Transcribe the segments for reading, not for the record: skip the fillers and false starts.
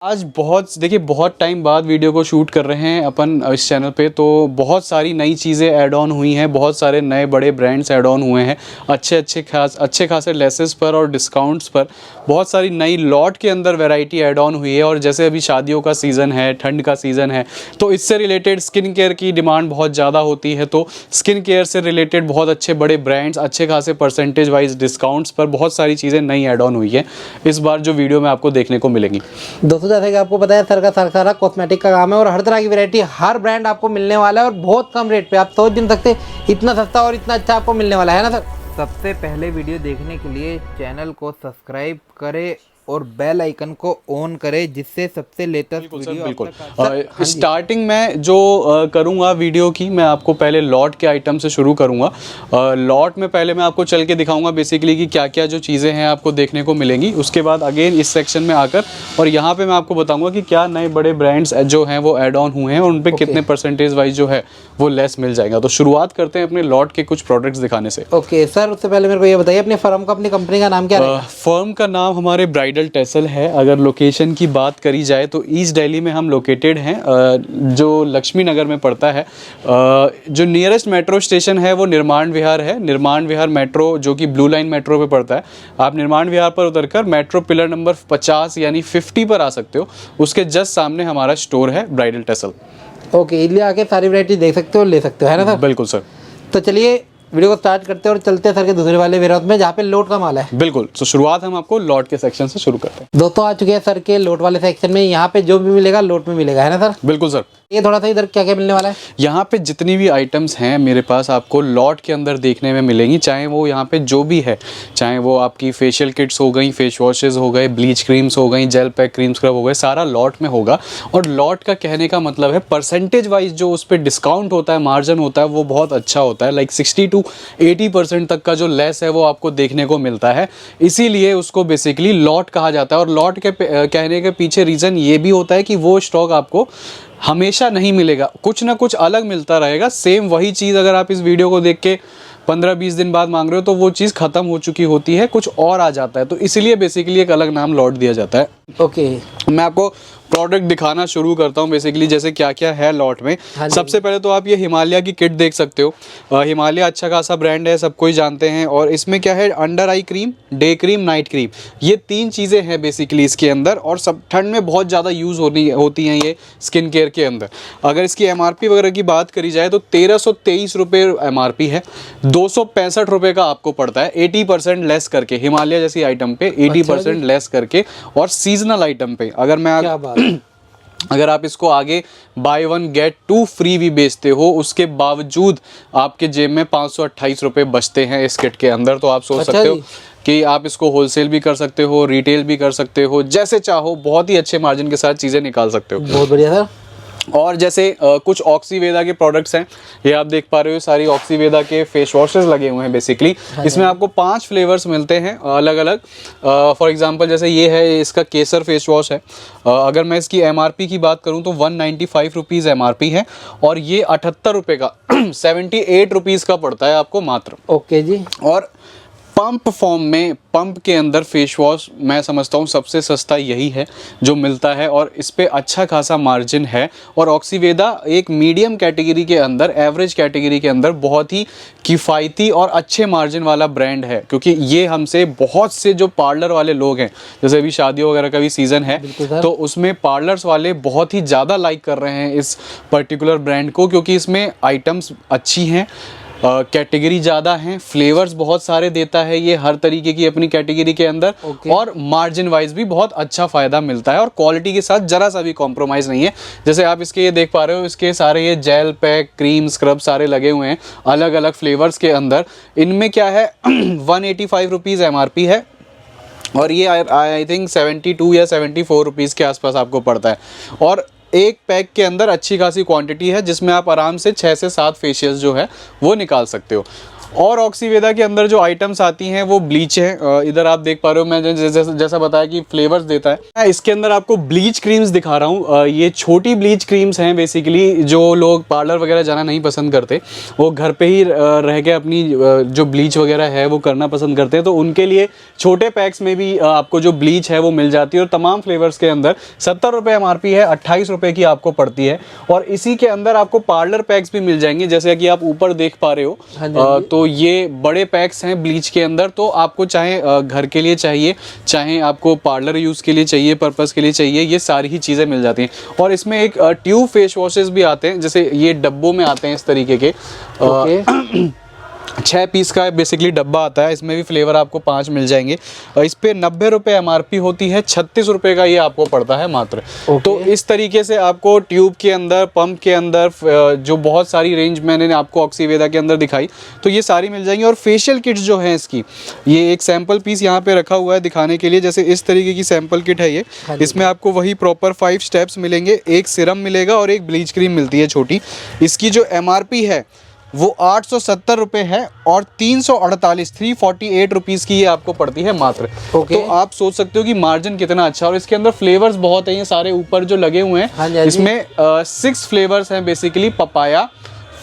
आज देखिए बहुत टाइम बाद वीडियो को शूट कर रहे हैं अपन इस चैनल पे, तो बहुत सारी नई चीज़ें ऐड ऑन हुई हैं, बहुत सारे नए बड़े ब्रांड्स ऐड ऑन हुए हैं अच्छे खासे लेसेस पर और डिस्काउंट्स पर। बहुत सारी नई लॉट के अंदर वैरायटी ऐड ऑन हुई है। और जैसे अभी शादियों का सीज़न है, ठंड का सीज़न है, तो इससे रिलेटेड स्किन केयर की डिमांड बहुत ज़्यादा होती है। तो स्किन केयर से रिलेटेड बहुत अच्छे बड़े ब्रांड्स अच्छे खासे परसेंटेज वाइज डिस्काउंट्स पर बहुत सारी चीज़ें नई ऐड ऑन हुई है इस बार जो वीडियो में आपको देखने को मिलेंगी। दोस्तों जैसे कि आपको पता है सर का सारा कॉस्मेटिक का काम है और हर तरह की वैरायटी हर ब्रांड आपको मिलने वाला है और बहुत कम रेट पे। आप सोच भी नहीं सकते इतना सस्ता और इतना अच्छा आपको मिलने वाला है ना सर। सबसे पहले वीडियो देखने के लिए चैनल को सब्सक्राइब करें और बेल आइकन को ऑन करें जिससे सबसे लेटेस्ट वीडियो बिल्कुल स्टार्टिंग में जो करूँगा वीडियो की, मैं आपको पहले लॉट के आइटम से शुरू करूँगा। लॉट में पहले मैं आपको चल के दिखाऊंगा बेसिकली कि क्या क्या जो चीज़ें हैं आपको देखने को मिलेंगी। उसके बाद अगेन इस सेक्शन में आकर और यहाँ पे मैं आपको बताऊँगा कि क्या नए बड़े ब्रांड्स जो हैं वो ऐड ऑन हुए हैं और उन पर कितने परसेंटेज वाइज जो है वो लेस मिल जाएगा। तो शुरुआत करते हैं अपने लॉट के कुछ प्रोडक्ट्स दिखाने से। ओके सर, उससे पहले मेरे को ये बताइए अपने फर्म का, अपनी कंपनी का नाम क्या है? फर्म का नाम हमारे ब्राइडल टेसल है। अगर लोकेशन की बात करी जाए तो ईस्ट दिल्ली में हम लोकेटेड हैं, जो लक्ष्मी नगर में पड़ता है। जो नियरेस्ट मेट्रो स्टेशन है वो निर्माण विहार है। निर्माण विहार मेट्रो जो कि ब्लू लाइन मेट्रो पे पड़ता है। आप निर्माण विहार पर उतरकर मेट्रो पिलर नंबर 50 यानी 50 पर आ सकते हो। उसके जस्ट सामने हमारा स्टोर है ब्राइडल टेसल। ओके, इसलिए आके सारी वैरायटी देख सकते हो, ले सकते हो, है ना सर? बिल्कुल सर। तो चलिए वीडियो को स्टार्ट करते हैं और चलते हैं सर के दूसरे वाले वेयरहाउस में जहाँ पे लोट का माल है। बिल्कुल, तो शुरुआत हम आपको लॉट के सेक्शन से शुरू करते हैं। दोस्तों आ चुके हैं सर के लोट वाले सेक्शन में। यहाँ पे जो भी मिलेगा लोट में मिलेगा, है ना सर? बिल्कुल सर। ये थोड़ा सा इधर क्या क्या मिलने वाला है? यहाँ पे जितनी भी आइटम्स हैं मेरे पास आपको लॉट के अंदर देखने में मिलेंगी। चाहे वो यहाँ पे जो भी है, चाहे वो आपकी फेशियल किट्स हो गई, फेस वॉशेस हो गए, ब्लीच क्रीम्स हो गई, जेल पैक क्रीम स्क्रब हो गए, सारा लॉट में होगा। और लॉट का कहने का मतलब है परसेंटेज वाइज जो उस पर डिस्काउंट होता है, मार्जिन होता है, वो बहुत अच्छा होता है। लाइक 60 to 80% तक का जो लेस है वो आपको देखने को मिलता है। इसीलिए उसको बेसिकली लॉट कहा जाता है। और लॉट के कहने के पीछे रीज़न ये भी होता है कि वो स्टॉक आपको हमेशा नहीं मिलेगा, कुछ ना कुछ अलग मिलता रहेगा। सेम वही चीज़ अगर आप इस वीडियो को देख के 15-20 दिन बाद मांग रहे हो तो वो चीज़ ख़त्म हो चुकी होती है, कुछ और आ जाता है। तो इसलिए बेसिकली एक अलग नाम लॉट दिया जाता है। ओके, मैं आपको प्रोडक्ट दिखाना शुरू करता हूँ बेसिकली जैसे क्या क्या है लॉट में। सबसे पहले तो आप ये हिमालय की किट देख सकते हो। हिमालय अच्छा खासा ब्रांड है, सबको ही जानते हैं। और इसमें क्या है, under eye cream, day cream, night cream, ये 3 चीज़ें हैं बेसिकली इसके अंदर। और सब ठंड में बहुत ज़्यादा यूज़ होती हैं ये स्किन केयर के अंदर। अगर इसकी MRP वगैरह की बात करी जाए तो 1323 रुपये MRP है, 265 रुपये का आपको पड़ता है 80% लेस करके। हिमालय जैसी आइटम पे 80% लेस करके। और सीजनल आइटम पे अगर आप इसको आगे बाय 1 गेट 2 फ्री भी बेचते हो, उसके बावजूद आपके जेब में 528 रुपये बचते हैं इस किट के अंदर। तो आप सोच सकते हो कि आप इसको होलसेल भी कर सकते हो, रिटेल भी कर सकते हो, जैसे चाहो बहुत ही अच्छे मार्जिन के साथ चीज़ें निकाल सकते हो। बहुत बढ़िया सर। और जैसे कुछ ऑक्सीवेदा के प्रोडक्ट्स हैं, ये आप देख पा रहे हो, सारी ऑक्सीवेदा के फेस वॉशेस लगे हुए हैं बेसिकली। इसमें आपको 5 फ्लेवर्स मिलते हैं अलग अलग। फॉर एग्जांपल जैसे ये है, इसका केसर फेस वॉश है। अगर मैं इसकी MRP की बात करूं तो 195 रुपीज़ MRP है और ये 78 रुपये का 78 रुपीज़ का पड़ता है आपको मात्र। ओके जी। और पंप फॉर्म में, पंप के अंदर फेस वॉश मैं समझता हूँ सबसे सस्ता यही है जो मिलता है और इस पे अच्छा खासा मार्जिन है। और ऑक्सीवेदा एक मीडियम कैटेगरी के अंदर, एवरेज कैटेगरी के अंदर बहुत ही किफ़ायती और अच्छे मार्जिन वाला ब्रांड है। क्योंकि ये हमसे बहुत से जो पार्लर वाले लोग हैं, जैसे अभी शादियों वगैरह का भी सीज़न है, तो उसमें पार्लर्स वाले बहुत ही ज़्यादा लाइक कर रहे हैं इस पर्टिकुलर ब्रांड को, क्योंकि इसमें आइटम्स अच्छी हैं, कैटेगरी ज़्यादा हैं, फ्लेवर्स बहुत सारे देता है ये हर तरीके की अपनी कैटेगरी के अंदर। और मार्जिन वाइज भी बहुत अच्छा फ़ायदा मिलता है और क्वालिटी के साथ ज़रा सा भी कॉम्प्रोमाइज़ नहीं है। जैसे आप इसके ये देख पा रहे हो, इसके सारे ये जेल पैक, क्रीम, स्क्रब सारे लगे हुए हैं अलग अलग फ्लेवर्स के अंदर। इनमें क्या है 185 रुपीज़ MRP है और ये आई थिंक 72 या 74 रुपीज़ के आसपास आपको पड़ता है। और एक पैक के अंदर अच्छी खासी क्वांटिटी है जिसमें आप आराम से 6 से 7 फेशियल्स जो है वो निकाल सकते हो। और ऑक्सीवेदा के अंदर जो आइटम्स आती हैं वो ब्लीच है। इधर आप देख पा रहे हो, मैं जैसा बताया कि फ्लेवर्स देता है। मैं इसके अंदर आपको ब्लीच क्रीम्स दिखा रहा हूँ। ये छोटी ब्लीच क्रीम्स हैं बेसिकली, जो लोग पार्लर वगैरह जाना नहीं पसंद करते, वो घर पे ही रह के अपनी जो ब्लीच वगैरह है वो करना पसंद करते हैं, तो उनके लिए छोटे पैक्स में भी आपको जो ब्लीच है वो मिल जाती है। और तमाम फ्लेवर्स के अंदर 70 रुपये MRP है, 28 रुपये की आपको पड़ती है। और इसी के अंदर आपको पार्लर पैक्स भी मिल जाएंगे, जैसे कि आप ऊपर देख पा रहे हो। तो ये बड़े पैक्स हैं ब्लीच के अंदर, तो आपको चाहे घर के लिए चाहिए, चाहे आपको पार्लर यूज़ के लिए चाहिए, पर्पस के लिए चाहिए, ये सारी ही चीज़ें मिल जाती हैं। और इसमें एक ट्यूब फेस वॉशेस भी आते हैं, जैसे ये डब्बों में आते हैं इस तरीके के। 6 पीस का बेसिकली डब्बा आता है, इसमें भी फ्लेवर आपको 5 मिल जाएंगे। इस पे 90 रुपये MRP होती है, 36 रुपये का ये आपको पड़ता है मात्र। तो इस तरीके से आपको ट्यूब के अंदर, पंप के अंदर, जो बहुत सारी रेंज मैंने आपको ऑक्सीवेदा के अंदर दिखाई, तो ये सारी मिल जाएंगी। और फेशियल किट्स जो हैं इसकी, ये एक सैम्पल पीस यहाँ पे रखा हुआ है दिखाने के लिए। जैसे इस तरीके की सैम्पल किट है ये, इसमें आपको वही प्रॉपर 5 स्टेप्स मिलेंगे, एक सिरम मिलेगा और एक ब्लीच क्रीम मिलती है छोटी। इसकी जो MRP है वो 870 रुपये है और 348 रुपीज़ की ये आपको पड़ती है मात्र। तो आप सोच सकते हो कि मार्जिन कितना अच्छा है। और इसके अंदर फ्लेवर्स बहुत हैं, ये सारे ऊपर जो लगे हुए हैं, इसमें 6 फ्लेवर्स हैं basically, papaya,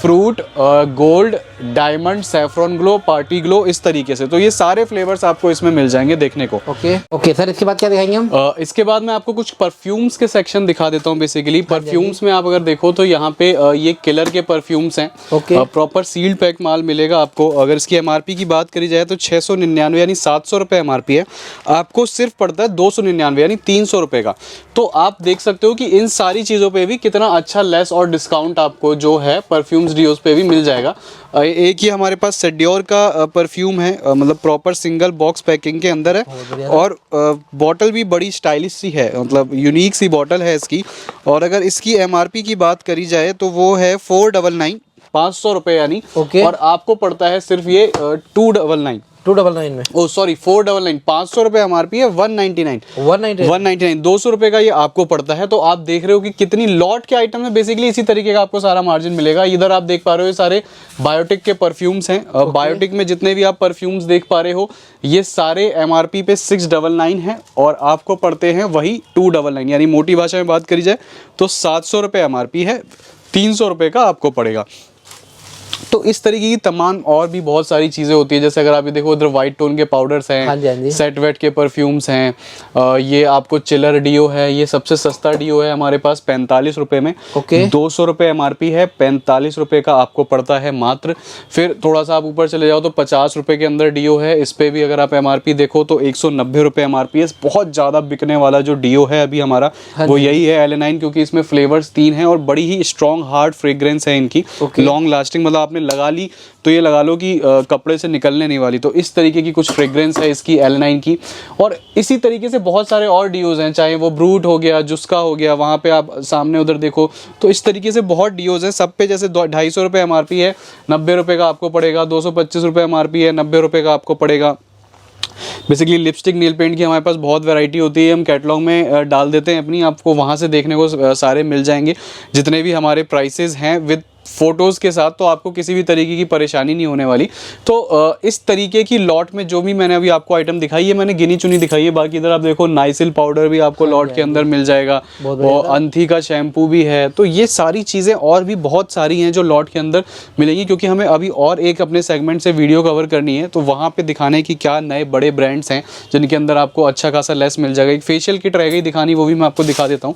fruit, gold, diamond, saffron glow, party glow, इस तरीके से। तो ये सारे फ्लेवर्स आपको इसमें मिल जाएंगे देखने को। ओके सर, इसके बाद क्या दिखाएंगे हम? इसके बाद मैं आपको कुछ परफ्यूम्स के सेक्शन दिखा देता हूँ। बेसिकली परफ्यूम्स में आप अगर देखो तो यहाँ पे ये किलर के परफ्यूम्स हैं। प्रॉपर सील्ड पैक माल मिलेगा आपको। अगर इसकी MRP की बात करी जाए तो 699 यानी 700 रुपये MRP है, आपको सिर्फ पड़ता है 299 यानी 300 रुपये का। तो आप देख सकते हो कि इन सारी चीज़ों पे भी कितना अच्छा लेस और डिस्काउंट आपको जो है परफ्यूम्स डियोस पे भी मिल जाएगा। एक ही हमारे पास सेडियोर का परफ्यूम है, मतलब प्रॉपर सिंगल बॉक्स पैकिंग के अंदर है। और बॉटल भी बड़ी स्टाइलिश सी है, मतलब यूनिक सी बॉटल है इसकी। और अगर इसकी MRP की बात करी जाए तो वो है 499, 500 रुपये यानी। और आपको पड़ता है सिर्फ ये 299 में। ओ सॉरी 499, 500 रुपये MRP है, 199 200 रुपये का ये आपको पड़ता है। तो आप देख रहे हो कि कितनी लॉट के आइटम है। बेसिकली इसी तरीके का आपको सारा मार्जिन मिलेगा। इधर आप देख पा रहे हो ये सारे बायोटिक के परफ्यूम्स हैं। बायोटिक में जितने भी आप परफ्यूम्स देख पा रहे हो, ये सारे MRP पे 699 है और आपको पड़ते हैं वही 299, यानी मोटी भाषा में बात करी जाए तो 700 रुपये MRP है, 300 रुपये का आपको पड़ेगा। तो इस तरीके की तमाम और भी बहुत सारी चीज़ें होती है। जैसे अगर आप ये देखो, इधर वाइट टोन के पाउडर्स हैं, सेट वेट के परफ्यूम्स हैं, ये आपको चिलर डियो है, ये सबसे सस्ता डियो है हमारे पास 45 रुपये में। 200 रुपये MRP है, 45 रुपये का आपको पड़ता है मात्र। फिर थोड़ा सा आप ऊपर चले जाओ तो 50 रुपये के अंदर डियो है, इस पर भी अगर आप MRP देखो तो 190 रुपये MRP है। बहुत ज़्यादा बिकने वाला जो डियो है अभी हमारा वो यही है L9, क्योंकि इसमें फ्लेवर्स 3 हैं और बड़ी ही स्ट्रॉन्ग हार्ड फ्रेग्रेंस है इनकी, लॉन्ग लास्टिंग। मतलब आपने लगा ली तो ये लगा लो कि कपड़े से निकलने नहीं वाली। तो इस तरीके की कुछ फ्रेग्रेंस है इसकी L9 की। और इसी तरीके से बहुत सारे और डियोज हैं, चाहे वो ब्रूट हो गया, जुस्का हो गया, वहाँ पे आप सामने उधर देखो तो इस तरीके से बहुत डियोज हैं। सब पे जैसे 250 रुपये MRP है, 90 रुपये का आपको पड़ेगा। 225 रुपये MRP है, 90 रुपये का आपको पड़ेगा। बेसिकली लिपस्टिक, नेल पेंट की हमारे पास बहुत वैरायटी होती है, हम कैटलॉग में डाल देते हैं अपनी, आपको वहाँ से देखने को सारे मिल जाएंगे जितने भी हमारे प्राइसेस हैं विद फोटोज़ के साथ। तो आपको किसी भी तरीके की परेशानी नहीं होने वाली। तो इस तरीके की लॉट में जो भी मैंने अभी आपको आइटम दिखाई है, मैंने गिनी चुनी दिखाई है। बाकी इधर आप देखो नाइसिल पाउडर भी आपको लॉट के अंदर मिल जाएगा, और अंथी का शैम्पू भी है। तो ये सारी चीज़ें और भी बहुत सारी हैं जो लॉट के अंदर मिलेंगी, क्योंकि हमें अभी और एक अपने सेगमेंट से वीडियो कवर करनी है, तो वहाँ पर दिखाने की क्या नए बड़े ब्रांड्स हैं जिनके अंदर आपको अच्छा खासा लेस मिल जाएगा। एक फेशियल किट रह गई दिखानी, वो भी मैं आपको दिखा देता हूँ।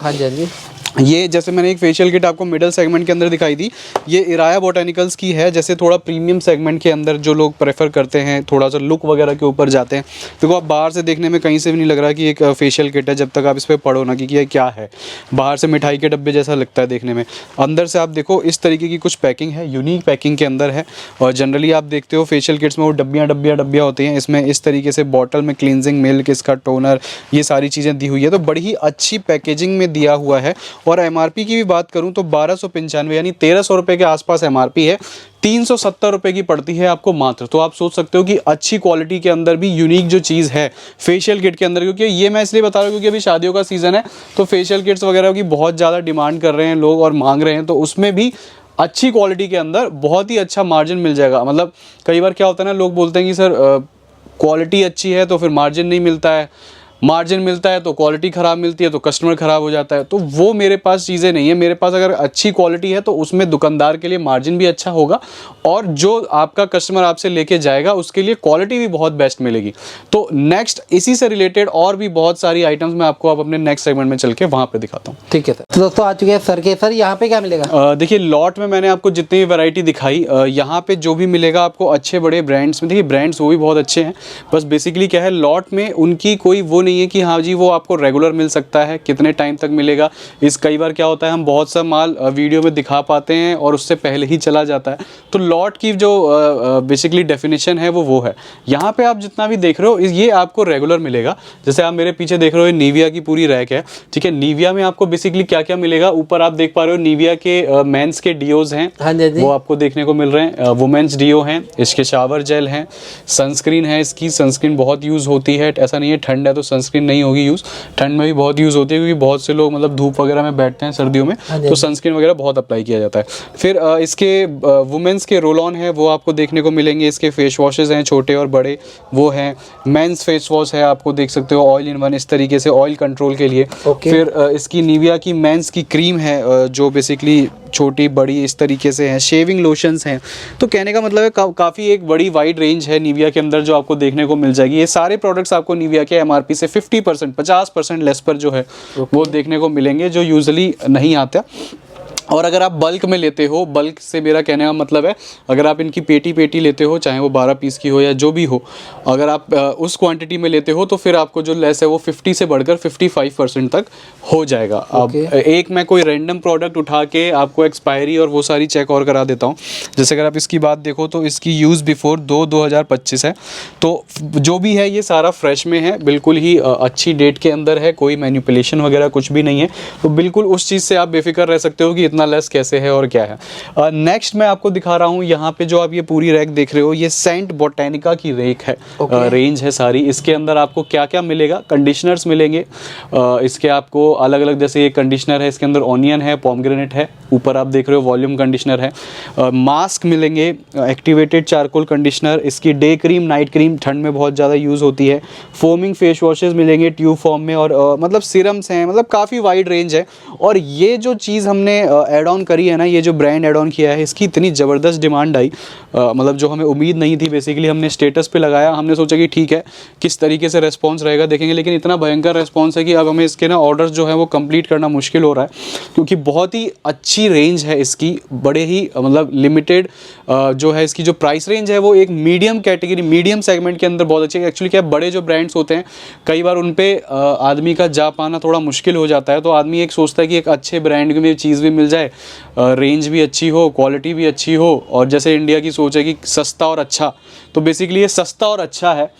ये जैसे मैंने एक फेशियल किट आपको मिडल सेगमेंट के अंदर दिखाई थी, ये इराया बोटेनिकल्स की है। जैसे थोड़ा प्रीमियम सेगमेंट के अंदर जो लोग प्रेफर करते हैं, थोड़ा सा लुक वगैरह के ऊपर जाते हैं, देखो आप बाहर से देखने में कहीं से भी नहीं लग रहा कि एक फेशियल किट है, जब तक आप इस पर पढ़ो ना कि ये क्या है। बाहर से मिठाई के डब्बे जैसा लगता है देखने में, अंदर से आप देखो इस तरीके की कुछ पैकिंग है, यूनिक पैकिंग के अंदर है। और जनरली आप देखते हो फेशियल किट्स में वो डब्बियाँ होती हैं, इसमें इस तरीके से बॉटल में क्लींजिंग मिल्क, इसका टोनर, ये सारी चीज़ें दी हुई है। तो बड़ी ही अच्छी पैकेजिंग में दिया हुआ है। और MRP की भी बात करूं तो 1295 यानी 1300 रुपये के आसपास MRP है, 370 रुपये की पड़ती है आपको मात्र। तो आप सोच सकते हो कि अच्छी क्वालिटी के अंदर भी यूनिक जो चीज़ है फेशियल किट के अंदर, क्योंकि ये मैं इसलिए बता रहा हूँ क्योंकि अभी शादियों का सीज़न है, तो फेशियल किट्स वगैरह की बहुत ज़्यादा डिमांड कर रहे हैं लोग और मांग रहे हैं। तो उसमें भी अच्छी क्वालिटी के अंदर बहुत ही अच्छा मार्जिन मिल जाएगा। मतलब कई बार क्या होता है ना, लोग बोलते हैं कि सर क्वालिटी अच्छी है तो फिर मार्जिन नहीं मिलता है, मार्जिन मिलता है तो क्वालिटी ख़राब मिलती है तो कस्टमर ख़राब हो जाता है। तो वो मेरे पास चीज़ें नहीं है। मेरे पास अगर अच्छी क्वालिटी है तो उसमें दुकानदार के लिए मार्जिन भी अच्छा होगा और जो आपका कस्टमर आपसे लेके जाएगा उसके लिए क्वालिटी भी बहुत बेस्ट मिलेगी। तो नेक्स्ट इसी से रिलेटेड और भी बहुत सारी आइटम्स मैं आपको अब अपने नेक्स्ट सेगमेंट में चल के वहाँ पर दिखाता हूँ। ठीक है सर। तो दोस्तों आ चुके हैं सर के। सर यहाँ पे क्या मिलेगा? देखिए लॉट में मैंने आपको जितनी भी वैरायटी दिखाई, यहाँ पे जो भी मिलेगा आपको अच्छे बड़े ब्रांड्स में, देखिए ब्रांड्स वो भी बहुत अच्छे हैं, बस बेसिकली क्या है लॉट में उनकी कोई वो नहीं है कि हाँ जी वो आपको रेगुलर मिल सकता है, कितने टाइम तक मिलेगा। इस कई बार क्या होता है हम बहुत सा माल वीडियो में दिखा पाते हैं और उससे पहले ही चला जाता है। तो लॉट की जो बेसिकली डेफिनेशन है वो है। यहाँ पे आप जितना भी देख रहे हो ये आपको रेगुलर मिलेगा। जैसे आप मेरे पीछे देख रहे हो निविया की पूरी रैक है, ठीक है। निविया में आपको बेसिकली क्या क्या मिलेगा, ऊपर आप देख पा रहे हो निविया के मेंस के डियोज हैं, हाँ जी वो आपको देखने को मिल रहे हैं। वुमेन्स डियो हैं, इसके शावर जेल हैं, सनस्क्रीन है, इसकी सनस्क्रीन बहुत यूज़ होती है। ऐसा नहीं है ठंड है तो सनस्क्रीन नहीं होगी यूज़, ठंड में भी बहुत यूज़ होती है क्योंकि बहुत से लोग मतलब धूप वगैरह में बैठते हैं सर्दियों में, तो सनस्क्रीन वगैरह बहुत अप्लाई किया जाता है। फिर इसके वुमेन्स के रोल ऑन है वो आपको देखने को मिलेंगे। इसके फेस वॉशेज़ हैं छोटे और बड़े वो हैं। मेंस फेस वॉश है, आपको देख सकते हो ऑयल इन वन, इस तरीके से ऑयल कंट्रोल के लिए। फिर इसकी निविया की मेंस की क्रीम है जो बेसिकली छोटी बड़ी इस तरीके से हैं। शेविंग लोशंस हैं। तो कहने का मतलब है काफ़ी एक बड़ी वाइड रेंज है निविया के अंदर जो आपको देखने को मिल जाएगी। ये सारे प्रोडक्ट्स आपको निविया के एमआरपी से 50% लेस पर जो है वो देखने को मिलेंगे, जो यूजुअली नहीं आता। और अगर आप बल्क में लेते हो, बल्क से मेरा कहने का मतलब है अगर आप इनकी पेटी लेते हो, चाहे वो 12 पीस की हो या जो भी हो, अगर आप उस क्वांटिटी में लेते हो तो फिर आपको जो लेस है वो 50 से बढ़कर 55% तक हो जाएगा। अब एक मैं कोई रैंडम प्रोडक्ट उठा के आपको एक्सपायरी और वो सारी चेक और करा देता हूँ। जैसे अगर आप इसकी बात देखो तो इसकी यूज़ बिफोर 2025 है, तो जो भी है ये सारा फ्रेश में है, बिल्कुल ही अच्छी डेट के अंदर है, कोई मैनिपुलेशन वगैरह कुछ भी नहीं है। तो बिल्कुल उस चीज़ से आप बेफिक्र रह सकते हो कि इतना लेस कैसे है और क्या है। नेक्स्ट मैं आपको दिखा रहा हूँ यहाँ पे जो आप ये पूरी रैक देख रहे हो, ये सेंट बोटेनिका की रैक है, रेंज है सारी। इसके अंदर आपको क्या क्या मिलेगा, कंडीशनर्स मिलेंगे इसके आपको अलग अलग, जैसे ये कंडीशनर है इसके अंदर ऑनियन है, पॉमग्रेनेट है, ऊपर आप देख रहे हो वॉल्यूम कंडीशनर है। मास्क मिलेंगे, एक्टिवेटेड चारकोल कंडीशनर, इसकी डे क्रीम नाइट क्रीम ठंड में बहुत ज़्यादा यूज़ होती है। फोमिंग फेस वॉशेज़ मिलेंगे ट्यूब फॉर्म में, और मतलब सिरम्स हैं, मतलब काफ़ी वाइड रेंज है। और ये जो चीज़ हमने एड ऑन करी है ना, ये जो ब्रांड एड ऑन किया है, इसकी इतनी ज़बरदस्त डिमांड आई, मतलब जो हमें उम्मीद नहीं थी। बेसिकली हमने स्टेटस पे लगाया, हमने सोचा कि ठीक है किस तरीके से रेस्पॉन्स रहेगा देखेंगे, लेकिन इतना भयंकर रेस्पॉन्स है कि अब हमें इसके ना ऑर्डर्स जो है वो कंप्लीट करना मुश्किल हो रहा है, क्योंकि बहुत ही अच्छी रेंज है इसकी, बड़े ही मतलब लिमिटेड जो है इसकी जो प्राइस रेंज है वो एक मीडियम कैटेगरी, मीडियम सेगमेंट के अंदर बहुत अच्छी है। एक्चुअली क्या बड़े जो ब्रांड्स होते हैं कई बार उन पे आदमी का जा पाना थोड़ा मुश्किल हो जाता है, तो आदमी एक सोचता है कि एक अच्छे ब्रांड में चीज़ भी मिल जाए, रेंज भी अच्छी हो, क्वालिटी भी अच्छी हो, और जैसे इंडिया की सोच है कि सस्ता और अच्छा, तो बेसिकली ये सस्ता और अच्छा है।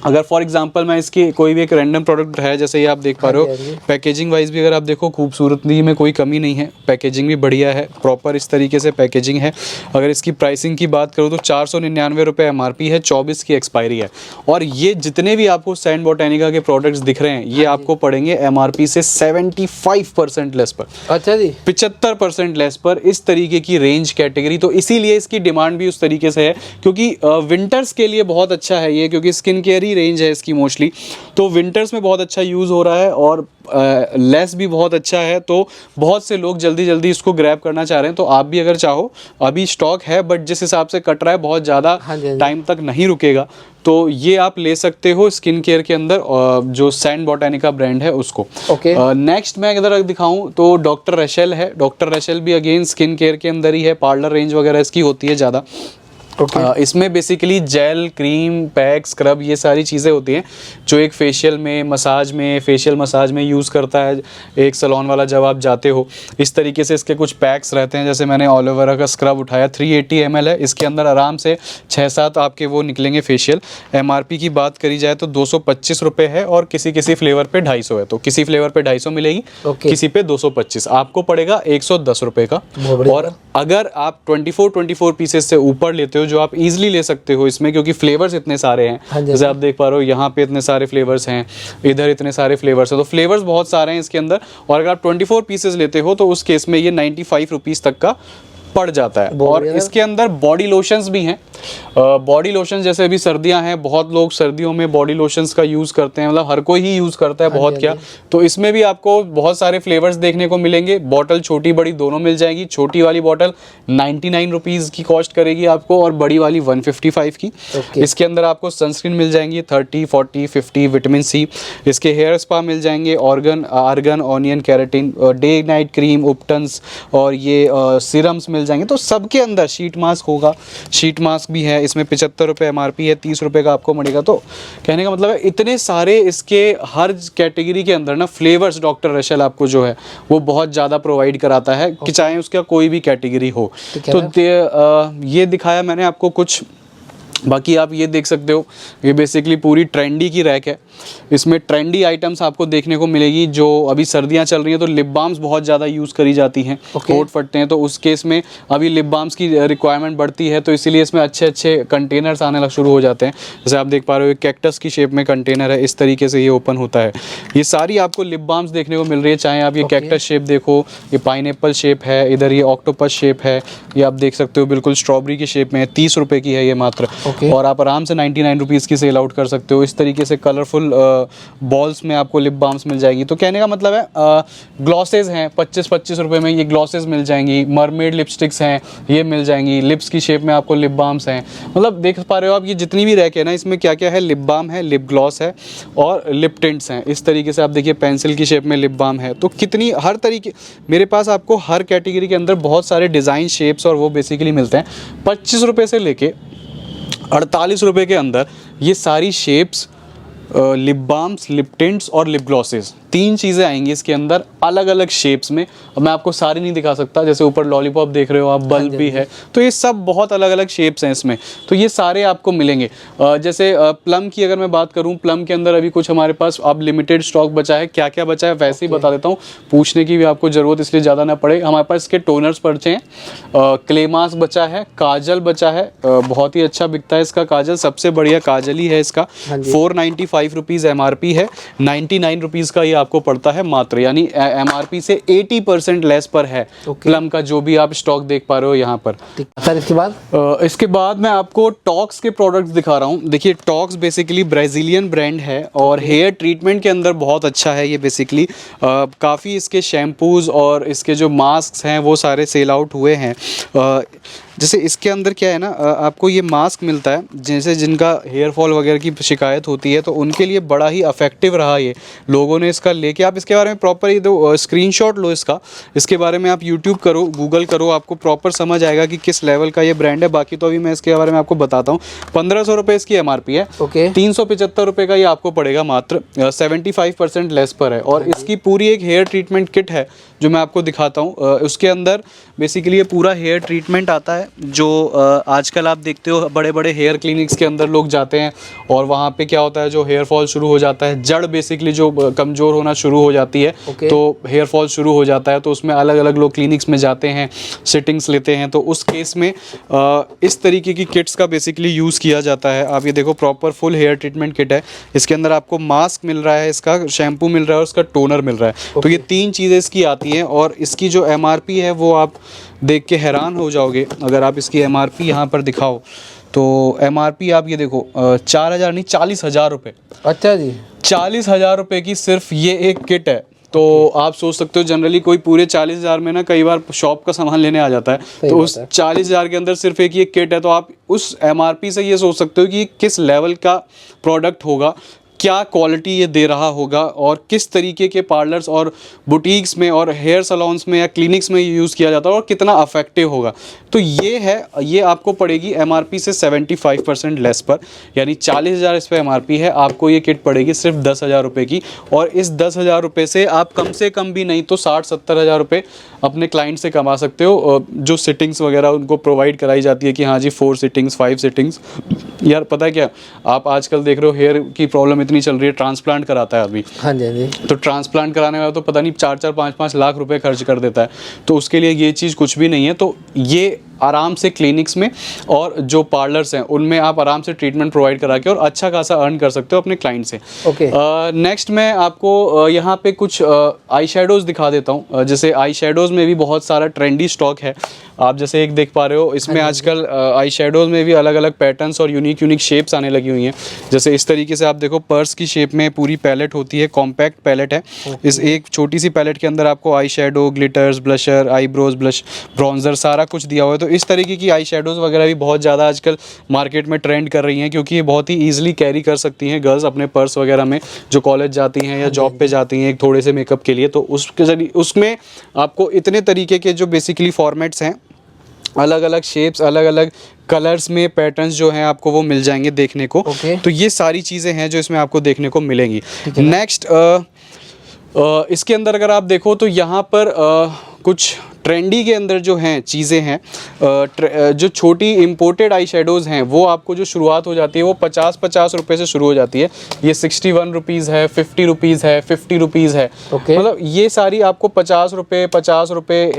अगर फॉर एग्जांपल मैं इसकी कोई भी एक रैंडम प्रोडक्ट है, जैसे ये आप देख पा रहे हो, पैकेजिंग वाइज भी अगर आप देखो खूबसूरती में कोई कमी नहीं है, पैकेजिंग भी बढ़िया है, प्रॉपर इस तरीके से पैकेजिंग है। अगर इसकी प्राइसिंग की बात करूँ तो 499 रुपये एमआरपी है, 24 की एक्सपायरी है। और ये जितने भी आपको सेंट बोटेनिका के प्रोडक्ट्स दिख रहे हैं ये आपको पड़ेंगे एमआरपी से 75% लेस पर। अच्छा जी, 75% लेस पर, इस तरीके की रेंज कैटेगरी। तो इसीलिए इसकी डिमांड भी उस तरीके से है, क्योंकि विंटर्स के लिए बहुत अच्छा है ये, क्योंकि स्किन केयर रेंज है इसकी मोस्टली, तो विंटर्स में बहुत अच्छा यूज़ हो रहा है और लेस भी बहुत अच्छा है। तो बहुत से लोग जल्दी जल्दी इसको ग्रैब करना चाह रहे हैं। तो आप भी अगर चाहो, अभी स्टॉक है बट जिस हिसाब से कट रहा है बहुत ज़्यादा टाइम तक नहीं रुकेगा, तो ये आप ले सकते हो स्किन केयर के अंदर जो सेंट बोटेनिका ब्रांड है उसको। नेक्स्ट मैं इधर दिखाऊं तो डॉक्टर रेशेल है। डॉक्टर रेशेल भी अगेन स्किन केयर के अंदर ही है, पार्लर रेंज वगैरह इसकी होती है ज़्यादा। इसमें basically gel, cream, pack, scrub, ये सारी चीज़ें होती हैं जो एक फेशियल में, फेशियल मसाज में यूज़ करता है एक सैलून वाला जब आप जाते हो। इस तरीके से इसके कुछ पैक्स रहते हैं, जैसे मैंने एलोवेरा का स्क्रब उठाया, 380 ml है, इसके अंदर आराम से 6-7 आपके वो निकलेंगे फेशियल। एमआरपी की बात करी जाए तो 225 रुपये है, और किसी किसी फ्लेवर पे 250 है, तो किसी फ्लेवर पे 250 मिलेगी, किसी पे 225, आपको पड़ेगा 110 रुपये का। और अगर आप 24 पीसेस से ऊपर लेते हो जो आप इजीली ले सकते हो इसमें, क्योंकि फ्लेवर्स इतने सारे हैं, जैसे आप देख पा रहे हो यहाँ पे इतने सारे फ्लेवर्स हैं, इधर इतने सारे फ्लेवर्स हैं, तो फ्लेवर्स बहुत सारे हैं इसके अंदर। और अगर आप 24 पीसेस लेते हो तो उस केस में ये 95 रुपीज़ तक का पड़ जाता है। बहुत और बढ़िया। इसके अंदर बॉडी लोशंस भी हैं। बॉडी लोशन जैसे अभी सर्दियां हैं, बहुत लोग सर्दियों में बॉडी लोशंस का यूज़ करते हैं, मतलब हर कोई ही यूज़ करता है, बहुत क्या। तो इसमें भी आपको बहुत सारे फ्लेवर्स देखने को मिलेंगे। बॉटल छोटी बड़ी दोनों मिल जाएगी। छोटी वाली बॉटल 99 रुपीज़ की कॉस्ट करेगी आपको, और बड़ी वाली 155 की। इसके अंदर आपको सनस्क्रीन मिल जाएंगी 30, 40, 50, विटामिन सी। इसके हेयर स्पा मिल जाएंगे, argan, onion, keratin, day night cream, ubtans, और ये सीरम्स मिल जाएंगे। तो सबके अंदर शीट मास्क होगा, शीट मास्क भी है। इसमें 75 रुपये MRP है, 30 रुपये का आपको मिलेगा। तो कहने का मतलब है इतने सारे इसके हर कैटेगरी के अंदर ना फ्लेवर्स डॉक्टर रशेल आपको जो है वो बहुत ज़्यादा प्रोवाइड कराता है, कि चाहे उसका कोई भी कैटेगरी हो। तो ये दिखाया मैंने आपको कुछ। बाकी आप ये देख सकते हो, ये बेसिकली पूरी ट्रेंडी की रैक है। इसमें ट्रेंडी आइटम्स आपको देखने को मिलेगी। जो अभी सर्दियां चल रही हैं तो लिप बाम्स बहुत ज़्यादा यूज़ करी जाती हैं, होंठ फटते हैं, तो उस केस में अभी लिप बाम्स की रिक्वायरमेंट बढ़ती है। तो इसीलिए इसमें अच्छे अच्छे कंटेनर्स आने शुरू हो जाते हैं। जैसे आप देख पा रहे हो, कैक्टस की शेप में कंटेनर है, इस तरीके से ये ओपन होता है। ये सारी आपको लिप बाम्स देखने को मिल रही है, चाहे आप ये कैक्टस शेप देखो, ये पाइनएप्पल शेप है, इधर ये ऑक्टोपस शेप है, ये आप देख सकते हो बिल्कुल स्ट्रॉबेरी की शेप में है। 30 रुपये की है ये मात्र। और आप आराम से 99 रुपीज़ की सेल आउट कर सकते हो। इस तरीके से कलरफुल बॉल्स में आपको लिप बाम्स मिल जाएगी। तो कहने का मतलब है ग्लॉसेज हैं 25-25 रुपये में, ये ग्लॉसेज मिल जाएंगी। मरमेड लिपस्टिक्स हैं, ये मिल जाएंगी। लिप्स की शेप में आपको लिप बाम्स हैं। मतलब देख पा रहे हो आप, ये जितनी भी रैक है ना, इसमें क्या क्या है, लिप बाम है, लिप ग्लॉस है, और लिप टिंट्स हैं। इस तरीके से आप देखिए, पेंसिल की शेप में लिप बाम है। तो कितनी हर तरीके, मेरे पास आपको हर कैटेगरी के अंदर बहुत सारे डिज़ाइन, शेप्स और वो बेसिकली मिलते हैं। 25 रुपये से लेके 48 रुपये के अंदर ये सारी shapes, lip balms, lip tints और लिप ग्लॉसेस, 3 चीज़ें आएंगी इसके अंदर अलग अलग शेप्स में। अब मैं आपको सारी नहीं दिखा सकता, जैसे ऊपर लॉलीपॉप देख रहे हो आप, बल्ब भी है, तो ये सब बहुत अलग अलग शेप्स हैं इसमें। तो ये सारे आपको मिलेंगे। जैसे प्लम की अगर मैं बात करूं, प्लम के अंदर अभी कुछ हमारे पास अब लिमिटेड स्टॉक बचा है। क्या क्या बचा है वैसे ही बता देता हूँ, पूछने की भी आपको ज़रूरत इसलिए ज़्यादा ना पड़े। हमारे पास इसके टोनर्स बचे हैं, क्ले मास्क बचा है, काजल बचा है, बहुत ही अच्छा बिकता है इसका काजल, सबसे बढ़िया काजल ही है इसका। 495 रुपीज़ MRP है, 99 रुपीज़ का ये आपको पड़ता है मात्र, यानी MRP से 80% लेस पर है प्लम का जो भी आप स्टॉक देख पा रहे हो यहाँ पर। सर इसके बाद मैं आपको टॉक्स के प्रोडक्ट्स दिखा रहा हूँ। देखिए, टॉक्स बेसिकली ब्राज़ीलियन ब्रांड है और हेयर ट्रीटमेंट के अंदर बहुत अच्छा है ये बेसिकली। काफ़ी इसके शैम्पूज़ और इसके जो मास्क हैं वो सारे सेल आउट हुए हैं। जैसे इसके अंदर क्या है ना, आपको ये मास्क मिलता है, जैसे जिनका हेयर फॉल वगैरह की शिकायत होती है तो उनके लिए बड़ा ही इफेक्टिव रहा ये। लोगों ने इसका लेके, आप इसके बारे में प्रॉपर ये दो स्क्रीनशॉट लो इसके बारे में आप यूट्यूब करो, गूगल करो, आपको प्रॉपर समझ आएगा कि किस लेवल का ये ब्रांड है। बाकी तो अभी मैं इसके बारे में आपको बताता हूँ। 1500 रुपये इसकी MRP है, 375 रुपये का ये आपको पड़ेगा मात्र, 75% लेस पर है। और इसकी पूरी एक हेयर ट्रीटमेंट किट है जो मैं आपको दिखाता हूँ। उसके अंदर बेसिकली ये पूरा हेयर ट्रीटमेंट आता है जो आजकल आप देखते हो बड़े बड़े हेयर क्लिनिक्स के अंदर लोग जाते हैं और वहाँ पे क्या होता है, जो हेयर फॉल शुरू हो जाता है, जड़ बेसिकली जो कमज़ोर होना शुरू हो जाती है, तो हेयर फॉल शुरू हो जाता है, तो उसमें अलग अलग लोग क्लिनिक्स में जाते हैं, सिटिंग्स लेते हैं। तो उस केस में इस तरीके की किट्स का बेसिकली यूज़ किया जाता है। आप ये देखो, proper full hair treatment kit है। इसके अंदर आपको मास्क मिल रहा है, इसका शैम्पू मिल रहा है और उसका टोनर मिल रहा है। तो ये 3 चीज़ें इसकी आती हैं और इसकी जो MRP है वो आप देख के हैरान हो जाओगे। अगर आप इसकी MRP यहाँ पर दिखाओ तो MRP आप ये देखो, 4,000 नहीं 40,000 रुपये। अच्छा जी, 40,000 रुपये की सिर्फ ये एक किट है। तो आप सोच सकते हो, जनरली कोई पूरे 40,000 में ना कई बार शॉप का सामान लेने आ जाता है, तो उस 40,000 के अंदर सिर्फ एक ये किट है। तो आप उस MRP से ये सोच सकते हो कि किस लेवल का प्रोडक्ट होगा, क्या क्वालिटी ये दे रहा होगा और किस तरीके के पार्लर्स और बुटीक्स में और हेयर सलॉन्स में या क्लिनिक्स में ये यूज़ किया जाता है और कितना अफेक्टिव होगा। तो ये है, ये आपको पड़ेगी MRP से 75% लेस पर, यानी 40,000 इस पर MRP है, आपको ये किट पड़ेगी सिर्फ 10,000 रुपये की। और इस 10,000 रुपये से आप कम से कम भी नहीं तो 60-70 हज़ार रुपये अपने क्लाइंट से कमा सकते हो। जो सिटिंग्स वगैरह उनको प्रोवाइड कराई जाती है कि हाँ जी 4 सिटिंग्स 5 सिटिंग्स, यार पता है क्या, आप आजकल देख रहे हो हेयर की प्रॉब्लम इतनी चल रही है, ट्रांसप्लांट कराता है आदमी, हाँ जी हाँ जी। तो ट्रांसप्लांट कराने वाला तो पता नहीं 4-4 5-5 लाख रुपए खर्च कर देता है, तो उसके लिए ये चीज़ कुछ भी नहीं है। तो ये आराम से क्लिनिक्स में और जो पार्लर्स हैं उनमें आप आराम से ट्रीटमेंट प्रोवाइड करा के और अच्छा खासा अर्न कर सकते हो अपने क्लाइंट से। ओके। नेक्स्ट मैं आपको यहाँ पे कुछ आई शेडोज़ दिखा देता हूँ। जैसे आई शेडोज़ में भी बहुत सारा ट्रेंडी स्टॉक है, आप जैसे एक देख पा रहे हो, इसमें आजकल आई शेडोज़ में भी अलग अलग पैटर्न्स और यूनिक शेप्स आने लगी हुई हैं। जैसे इस तरीके से आप देखो, पर्स की शेप में पूरी पैलेट होती है, कॉम्पैक्ट पैलेट है। इस एक छोटी सी पैलेट के अंदर आपको eye shadow, glitters, blusher, eyebrows, blush, bronzer सारा कुछ दिया हुआ है। तो इस तरीके की आई शेडोज़ वगैरह भी बहुत ज़्यादा आजकल मार्केट में ट्रेंड कर रही हैं, क्योंकि ये बहुत ही ईजिली कैरी कर सकती हैं गर्ल्स अपने पर्स वगैरह में, जो कॉलेज जाती हैं या जॉब पे जाती हैं एक थोड़े से मेकअप के लिए। तो उसके जरिए उसमें आपको इतने तरीके के जो बेसिकली फॉर्मेट्स हैं, अलग अलग शेप्स, अलग अलग कलर्स में पैटर्न्स जो हैं आपको वो मिल जाएंगे देखने को। तो ये सारी चीज़ें हैं जो इसमें आपको देखने को मिलेंगी। नेक्स्ट इसके अंदर अगर आप देखो तो यहाँ पर कुछ ट्रेंडी के अंदर जो हैं चीज़ें हैं, जो छोटी इंपोर्टेड आई शेडोज़ हैं वो आपको जो शुरुआत हो जाती है वो 50-50 रुपये से शुरू हो जाती है। ये 61 रुपीज़ है, 50 रुपीज़ है, 50 रुपीज़ है। मतलब ये सारी आपको 50 रुपये,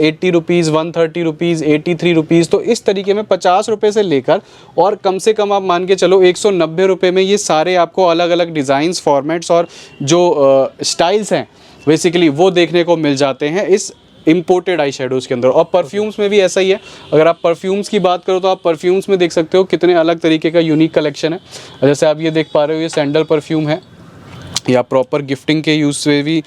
80 रुपीज़, 130 रुपीज़, 83 रुपीज़, तो इस तरीके में 50 रुपये से लेकर और कम से कम आप मान के चलो 190 रुपये में ये सारे आपको अलग अलग डिज़ाइंस, फॉर्मेट्स और जो स्टाइल्स हैं बेसिकली वो देखने को मिल जाते हैं इस इंपोर्टेड आई शेडोज़ के अंदर। और परफ्यूम्स में भी ऐसा ही है। अगर आप परफ्यूम्स की बात करो तो आप परफ्यूम्स में देख सकते हो कितने अलग तरीके का यूनिक कलेक्शन है। जैसे आप ये देख पा रहे हो, ये सैंडल परफ्यूम है, या प्रॉपर गिफ्टिंग के यूज़ से भी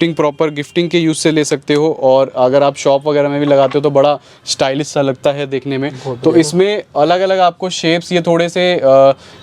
प्रॉपर गिफ्टिंग के यूज़ से ले सकते हो। और अगर आप शॉप वगैरह में भी लगाते हो तो बड़ा स्टाइलिश सा लगता है देखने में। तो इसमें अलग अलग आपको शेप्स, ये थोड़े से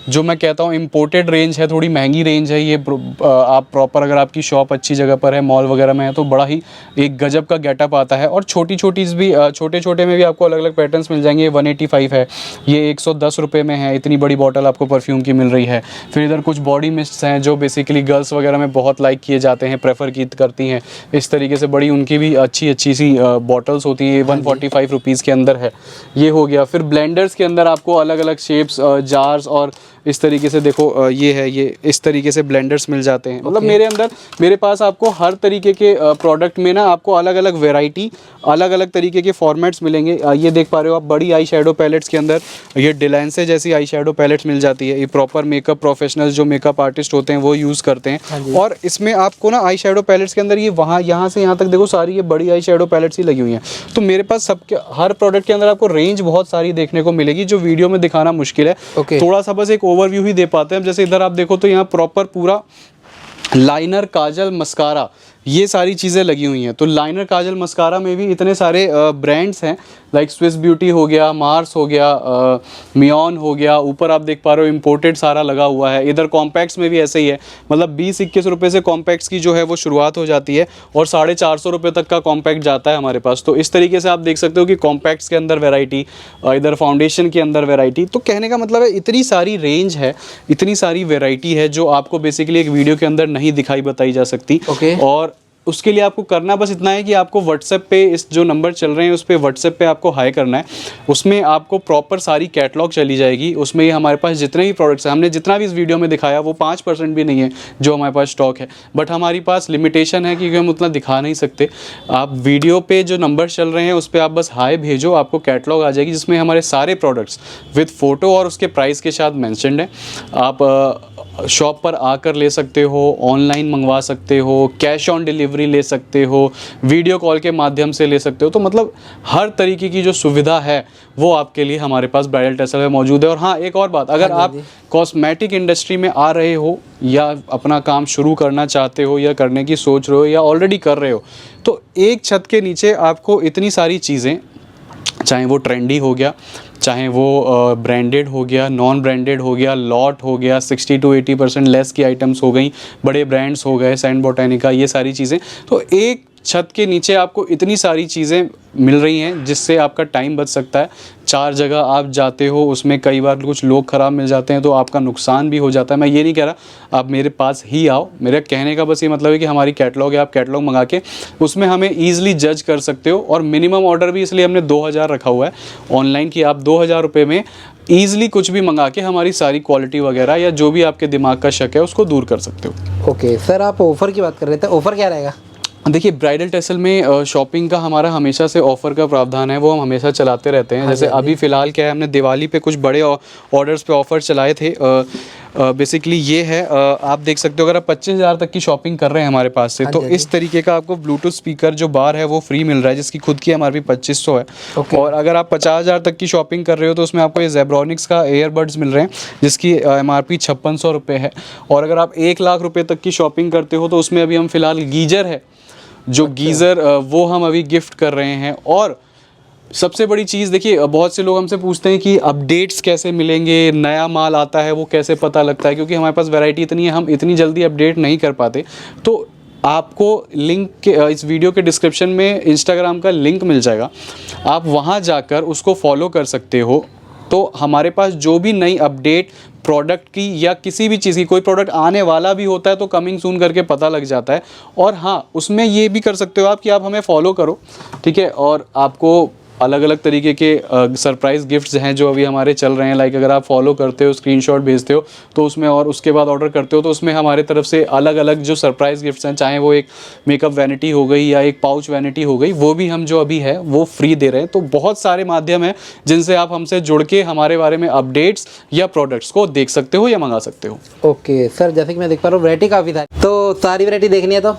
जो मैं कहता हूँ इंपोर्टेड रेंज है, थोड़ी महंगी रेंज है ये। आप प्रॉपर अगर आपकी शॉप अच्छी जगह पर है, मॉल वगैरह में है, तो बड़ा ही एक गजब का गेटअप आता है। और छोटी भी छोटे छोटे में भी आपको अलग अलग पैटर्न्स मिल जाएंगे। 185 है, ये 110 रुपये में है, इतनी बड़ी बॉटल आपको परफ्यूम की मिल रही है। फिर इधर कुछ बॉडी मिस्ट्स हैं जो बेसिकली गर्ल्स वगैरह में बहुत लाइक किए जाते हैं, प्रेफर करती हैं। इस तरीके से बड़ी उनकी भी अच्छी सी बॉटल्स होती हैं। 145 रुपीज़ के अंदर है, ये हो गया। फिर ब्लेंडर्स के अंदर आपको अलग अलग शेप्स, जार्स और इस तरीके से देखो ये है, ये इस तरीके से ब्लेंडर्स मिल जाते हैं। मतलब मेरे पास आपको हर तरीके के प्रोडक्ट में ना आपको अलग अलग वेराइटी, अलग अलग तरीके के फॉर्मेट्स मिलेंगे। ये देख पा रहे हो आप, बड़ी आई शेडो पैलेट्स के अंदर ये डिलेंसे जैसी आई शेडो पैलेट्स मिल जाती है। ये प्रॉपर मेकअप प्रोफेशनल्स जो मेकअप आर्टिस्ट होते हैं वो यूज़ करते हैं। और इसमें आपको ना आई शेडो पैलेट्स के अंदर ये यहाँ से यहाँ तक देखो सारी ये बड़ी आई शेडो पैलेट्स ही लगी हुई हैं। तो मेरे पास सबके हर प्रोडक्ट के अंदर आपको रेंज बहुत सारी देखने को मिलेगी जो वीडियो में दिखाना मुश्किल है। थोड़ा सा बस एक ओवरव्यू ही दे पाते हैं। अब जैसे इधर आप देखो तो यहाँ प्रॉपर पूरा लाइनर, काजल, मस्कारा, ये सारी चीज़ें लगी हुई हैं। तो लाइनर, काजल, मस्कारा में भी इतने सारे ब्रांड्स हैं, लाइक स्विस ब्यूटी हो गया, मार्स हो गया, मियॉन हो गया। ऊपर आप देख पा रहे हो इंपोर्टेड सारा लगा हुआ है। इधर कॉम्पैक्ट्स में भी ऐसे ही है, मतलब 20-21 रुपये से कॉम्पैक्ट्स की जो है वो शुरुआत हो जाती है और 450 रुपये तक का कॉम्पैक्ट जाता है हमारे पास। तो इस तरीके से आप देख सकते हो कि कॉम्पैक्ट्स के अंदर वेराइटी, इधर फाउंडेशन के अंदर वेराइटी। तो कहने का मतलब है इतनी सारी रेंज है, इतनी सारी वेराइटी है जो आपको बेसिकली एक वीडियो के अंदर नहीं दिखाई बताई जा सकती। और उसके लिए आपको करना बस इतना है कि आपको व्हाट्सएप पे इस जो नंबर चल रहे हैं उस पर व्हाट्सएप पे आपको हाई करना है। उसमें आपको प्रॉपर सारी कैटलॉग चली जाएगी। उसमें ये हमारे पास जितने भी प्रोडक्ट्स हैं, हमने जितना भी इस वीडियो में दिखाया वो 5% भी नहीं है जो हमारे पास स्टॉक है। बट हमारी पास लिमिटेशन है क्योंकि हम उतना दिखा नहीं सकते। आप वीडियो पे जो नंबर चल रहे हैं उस पर आप बस हाई भेजो, आपको कैटलॉग आ जाएगी जिसमें हमारे सारे प्रोडक्ट्स विद फ़ोटो और उसके प्राइस के साथ मैंशनड है। आप शॉप पर आकर ले सकते हो, ऑनलाइन मंगवा सकते हो, कैश ऑन डिलीवरी ले सकते हो, वीडियो कॉल के माध्यम से ले सकते हो। तो मतलब हर तरीके की जो सुविधा है वो आपके लिए हमारे पास ब्राइडल टेसल में मौजूद है। और हाँ, एक और बात, अगर आप कॉस्मेटिक इंडस्ट्री में आ रहे हो या अपना काम शुरू करना चाहते हो या करने की सोच रहे हो या ऑलरेडी कर रहे हो, तो एक छत के नीचे आपको इतनी सारी चीज़ें, चाहे वो ट्रेंडी हो गया, चाहे वो ब्रांडेड हो गया, नॉन ब्रांडेड हो गया, लॉट हो गया, 60 to 80% लेस की आइटम्स हो गई, बड़े ब्रांड्स हो गए, सैंड बोटानिका, ये सारी चीज़ें, तो एक छत के नीचे आपको इतनी सारी चीज़ें मिल रही हैं जिससे आपका टाइम बच सकता है। 4 जगह आप जाते हो, उसमें कई बार कुछ लोग ख़राब मिल जाते हैं तो आपका नुकसान भी हो जाता है। मैं ये नहीं कह रहा आप मेरे पास ही आओ, मेरे कहने का बस ये मतलब है कि हमारी कैटलॉग है, आप कैटलॉग मंगा के उसमें हमें ईजिली जज कर सकते हो। और मिनिमम ऑर्डर भी इसलिए हमने 2000 रखा हुआ है ऑनलाइन कि आप 2000 रुपये में ईजिली कुछ भी मंगा के हमारी सारी क्वालिटी वगैरह या जो भी आपके दिमाग का शक है उसको दूर कर सकते हो। ओके सर, आप ऑफ़र की बात कर रहे थे, ऑफ़र क्या रहेगा? देखिए, ब्राइडल टेसल में शॉपिंग का हमारा हमेशा से ऑफ़र का प्रावधान है, वो हम हमेशा चलाते रहते हैं। जैसे अभी फ़िलहाल क्या है, हमने दिवाली पे कुछ बड़े ऑर्डर्स पे ऑफ़र चलाए थे। बेसिकली ये है, आप देख सकते हो अगर आप 25,000 तक की शॉपिंग कर रहे हैं हमारे पास से तो इस तरीके का आपको ब्लूटूथ स्पीकर जो बार है वो फ्री मिल रहा है, जिसकी खुद की MRP 2500 है। और अगर आप 50,000 तक की शॉपिंग कर रहे हो तो उसमें आपको ये जेब्रॉनिक्स का एयरबड्स मिल रहे हैं जिसकी MRP 5600 रुपये है। और अगर आप 1 लाख रुपये तक की शॉपिंग करते हो तो उसमें अभी हम फ़िलहाल गीजर है जो गीज़र वो हम अभी गिफ्ट कर रहे हैं। और सबसे बड़ी चीज़ देखिए, बहुत से लोग हमसे पूछते हैं कि अपडेट्स कैसे मिलेंगे, नया माल आता है वो कैसे पता लगता है, क्योंकि हमारे पास वैरायटी इतनी है, हम इतनी जल्दी अपडेट नहीं कर पाते। तो आपको लिंक के इस वीडियो के डिस्क्रिप्शन में इंस्टाग्राम का लिंक मिल जाएगा, आप वहाँ जाकर उसको फॉलो कर सकते हो। तो हमारे पास जो भी नई अपडेट प्रोडक्ट की या किसी भी चीज़ की, कोई प्रोडक्ट आने वाला भी होता है तो कमिंग सून करके पता लग जाता है। और हाँ, उसमें ये भी कर सकते हो आप कि आप हमें फॉलो करो, ठीक है, और आपको अलग अलग तरीके के सरप्राइज़ गिफ्ट्स हैं जो अभी हमारे चल रहे हैं। लाइक अगर आप फॉलो करते हो, स्क्रीनशॉट भेजते हो तो उसमें, और उसके बाद ऑर्डर करते हो तो उसमें हमारे तरफ से अलग अलग जो सरप्राइज़ गिफ्ट्स हैं, चाहे वो एक मेकअप वैनिटी हो गई या एक पाउच वैनिटी हो गई, वो भी हम जो अभी है वो फ्री दे रहे हैं। तो बहुत सारे माध्यम हैं जिनसे आप हमसे जुड़ के हमारे बारे में अपडेट्स या प्रोडक्ट्स को देख सकते हो या मंगा सकते हो। ओके सर, जैसे कि मैं देख पा रहा हूँ वैरायटी काफ़ी था, तो सारी वैरायटी देखनी है तो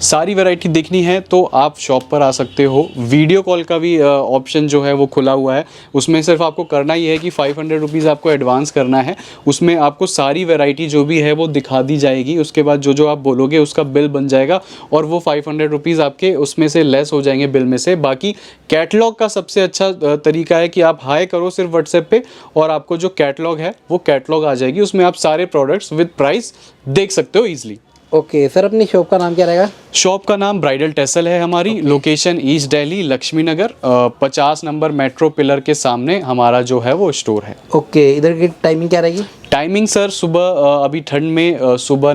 सारी वैरायटी देखनी है तो आप शॉप पर आ सकते हो। वीडियो कॉल का भी ऑप्शन जो है वो खुला हुआ है, उसमें सिर्फ आपको करना ही है कि 500 रुपीज़ आपको एडवांस करना है। उसमें आपको सारी वैरायटी जो भी है वो दिखा दी जाएगी, उसके बाद जो जो आप बोलोगे उसका बिल बन जाएगा और वो 500 रुपीज़ आपके उसमें से लेस हो जाएंगे बिल में से। बाकी कैटलॉग का सबसे अच्छा तरीका है कि आप हाई करो सिर्फ व्हाट्सएप पे और आपको जो कैटलॉग है वो कैटलॉग आ जाएगी, उसमें आप सारे प्रोडक्ट्स विद प्राइस देख सकते हो ईजिली। ओके सर, अपनी शॉप का नाम क्या रहेगा? शॉप का नाम ब्राइडल टेसल है हमारी। लोकेशन ईस्ट दिल्ली लक्ष्मी नगर 50 नंबर मेट्रो पिलर के सामने हमारा जो है वो स्टोर है। ओके, इधर की टाइमिंग क्या रहेगी? टाइमिंग सर सुबह अभी ठंड में सुबह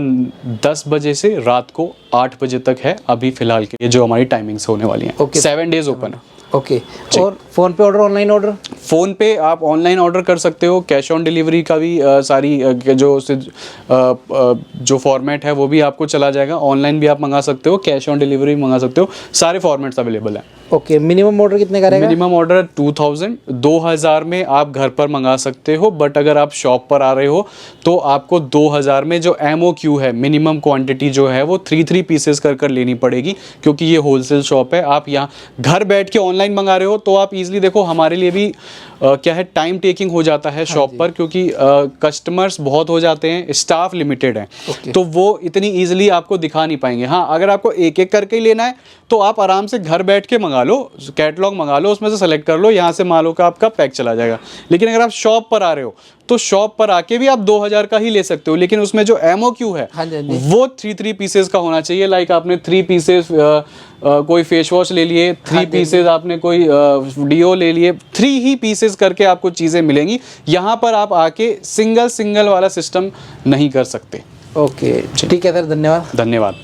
10 बजे से रात को 8 बजे तक है अभी फ़िलहाल के लिए जो हमारी टाइमिंग्स होने वाली हैं। 7 डेज़ ओपन है। ओके, और फ़ोन पे ऑर्डर, ऑनलाइन ऑर्डर? फ़ोन पे आप ऑनलाइन ऑर्डर कर सकते हो, कैश ऑन डिलीवरी का भी सारी जो फॉर्मेट है वो भी आपको चला जाएगा। ऑनलाइन भी आप मंगा सकते हो, कैश ऑन डिलीवरी भी मंगा सकते हो, सारे फॉर्मेट्स अवेलेबल हैं। ओके, मिनिमम ऑर्डर कितने का रहेगा? मिनिमम ऑर्डर 2000 में आप घर पर मंगा सकते हो, बट अगर आप शॉप पर आ रहे हो तो आपको 2000 में जो MOQ है, मिनिमम क्वांटिटी जो है वो 3 पीसेस कर लेनी पड़ेगी, क्योंकि ये होलसेल शॉप है। आप यहाँ घर बैठ के ऑनलाइन मंगा रहे हो तो आप इजीली देखो, हमारे लिए भी क्या है, टाइम टेकिंग हो जाता है शॉप पर, क्योंकि कस्टमर्स बहुत हो जाते हैं, स्टाफ लिमिटेड है, तो वो इतनी इजीली आपको दिखा नहीं पाएंगे। हाँ, अगर आपको एक एक करके ही लेना है तो आप आराम से घर बैठ के मंगा लो, कैटलॉग मंगा लो, उसमें से सेलेक्ट कर लो, यहाँ से मालों का आपका पैक चला जाएगा। लेकिन अगर आप शॉप पर आ रहे हो तो शॉप पर आके भी आप 2000 का ही ले सकते हो, लेकिन उसमें जो MOQ है वो 3 पीसेस का होना चाहिए। लाइक आपने 3 पीसेस कोई फेस वॉश ले लिए, 3 पीसेस आपने कोई डिओ ले लिए, 3 ही पीसेस करके आपको चीज़ें मिलेंगी। यहाँ पर आप आके सिंगल वाला सिस्टम नहीं कर सकते। ओके, ठीक है सर, धन्यवाद। धन्यवाद।